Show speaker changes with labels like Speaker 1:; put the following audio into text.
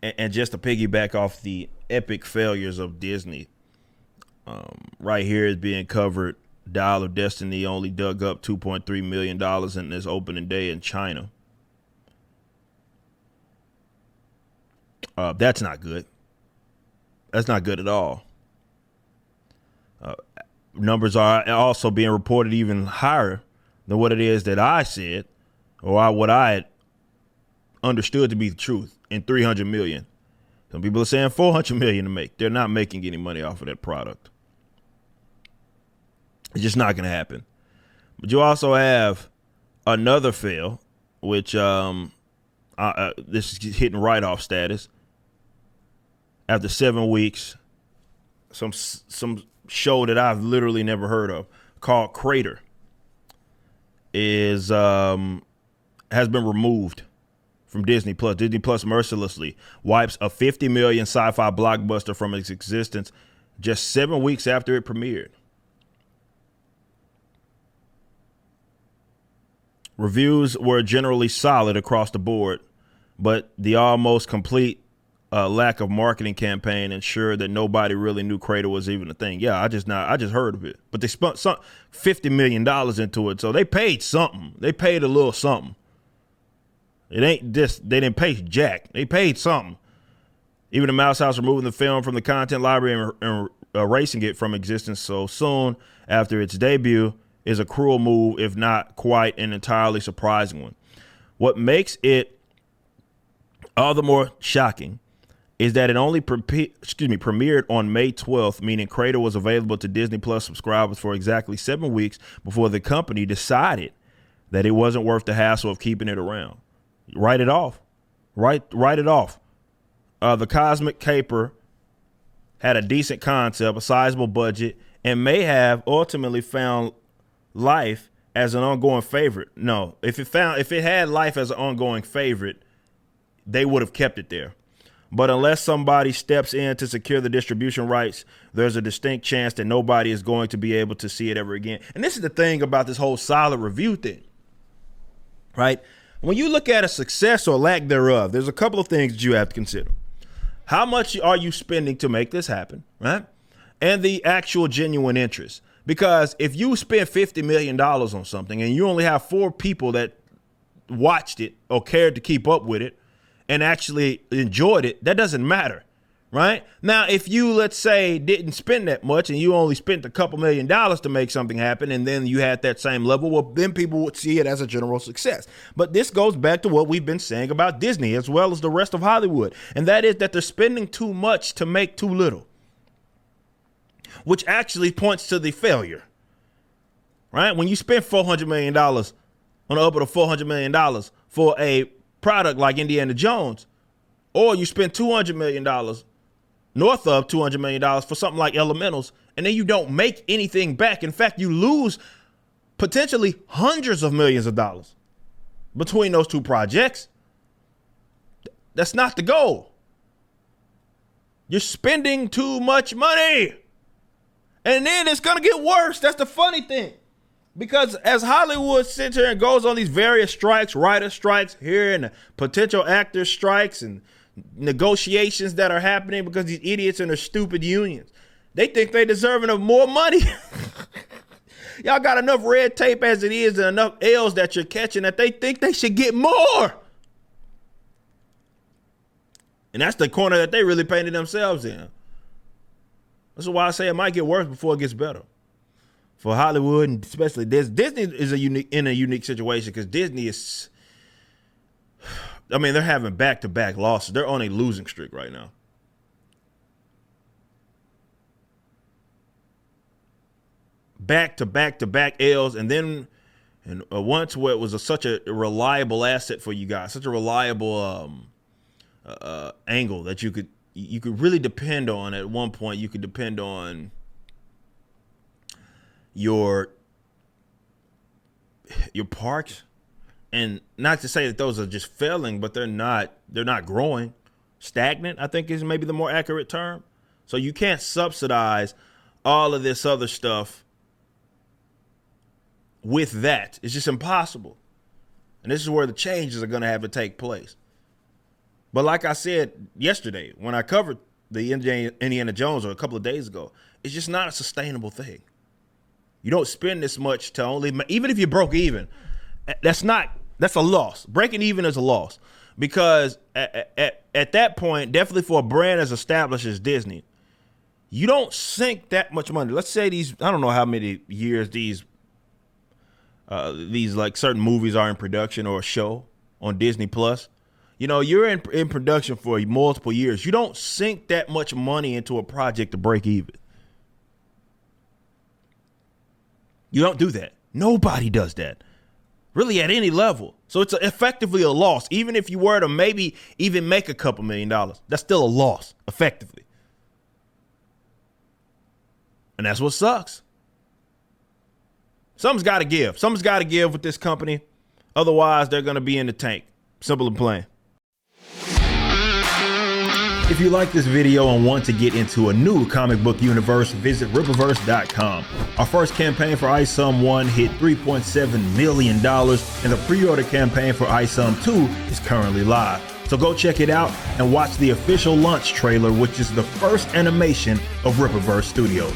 Speaker 1: And just to piggyback off the epic failures of Disney, right here is being covered. Dial of Destiny only dug up $2.3 million in its opening day in China. That's not good. That's not good at all. Numbers are also being reported even higher than what it is that I said, or what I had understood to be the truth, in 300 million. Some people are saying 400 million to make. They're not making any money off of that product. It's just not going to happen. But you also have another fail, which this is hitting write-off status. After 7 weeks, some show that I've literally never heard of called Crater has been removed from Disney Plus. Disney Plus mercilessly wipes a 50 million sci-fi blockbuster from its existence just 7 weeks after it premiered. Reviews were generally solid across the board, but the almost complete lack of marketing campaign ensured that nobody really knew Crater was even a thing. Yeah, I just heard of it, but they spent $50 million into it, so they paid something. They paid a little something. It ain't just they didn't pay jack. They paid something. Even the Mouse House removing the film from the content library and erasing it from existence so soon after its debut is a cruel move, if not quite an entirely surprising one. What makes it all the more shocking is that it only premiered on May 12th, meaning Crater was available to Disney Plus subscribers for exactly 7 weeks before the company decided that it wasn't worth the hassle of keeping it around. Write it off. Write it off. The Cosmic Caper had a decent concept, a sizable budget, and may have ultimately found life as an ongoing favorite. No, if it had life as an ongoing favorite, they would have kept it there. But unless somebody steps in to secure the distribution rights, there's a distinct chance that nobody is going to be able to see it ever again. And this is the thing about this whole solid review thing, right? When you look at a success or lack thereof, there's a couple of things that you have to consider. How much are you spending to make this happen, right? And the actual genuine interest. Because if you spend $50 million on something and you only have 4 people that watched it or cared to keep up with it and actually enjoyed it, that doesn't matter, right? Now, if you, let's say, didn't spend that much and you only spent a couple $1 million to make something happen and then you had that same level, well, then people would see it as a general success. But this goes back to what we've been saying about Disney as well as the rest of Hollywood, and that is that they're spending too much to make too little, which actually points to the failure, right? When you spend $400 million on the upper of $400 million for a product like Indiana Jones, or you spend $200 million, north of $200 million for something like Elementals, and then you don't make anything back. In fact, you lose potentially hundreds of millions of dollars between those two projects. That's not the goal. You're spending too much money. And then it's going to get worse. That's the funny thing. Because as Hollywood sits here and goes on these various strikes, writer strikes here and potential actor strikes and negotiations that are happening because these idiots and their stupid unions, they think they deserving of more money. Y'all got enough red tape as it is and enough L's that you're catching that they think they should get more. And that's the corner that they really painted themselves in. That's why I say it might get worse before it gets better. For Hollywood, and especially Disney is in a unique situation because Disney is, I mean, they're having back-to-back losses. They're on a losing streak right now. Back-to-back L's, and then once where it was such a reliable asset for you guys, such a reliable angle that you could really depend on. At one point, you could depend on your parks, and not to say that those are just failing, but they're not growing. Stagnant, I think, is maybe the more accurate term. So you can't subsidize all of this other stuff with that. It's just impossible. And this is where the changes are going to have to take place. But like I said yesterday, when I covered the Indiana Jones, or a couple of days ago, it's just not a sustainable thing. You don't spend this much to only, even if you broke even, that's a loss. Breaking even is a loss, because at that point, definitely for a brand as established as Disney, you don't sink that much money. Let's say I don't know how many years these like certain movies are in production, or a show on Disney Plus. You know, you're in production for multiple years. You don't sink that much money into a project to break even. You don't do that. Nobody does that, really, at any level. So it's effectively a loss. Even if you were to maybe even make a couple $1 million, that's still a loss, effectively. And that's what sucks. Something's got to give. Something's got to give with this company. Otherwise, they're going to be in the tank. Simple and plain. If you like this video and want to get into a new comic book universe, visit Rippaverse.com. Our first campaign for iSum 1 hit $3.7 million, and the pre-order campaign for iSum 2 is currently live. So go check it out and watch the official launch trailer, which is the first animation of Rippaverse Studios.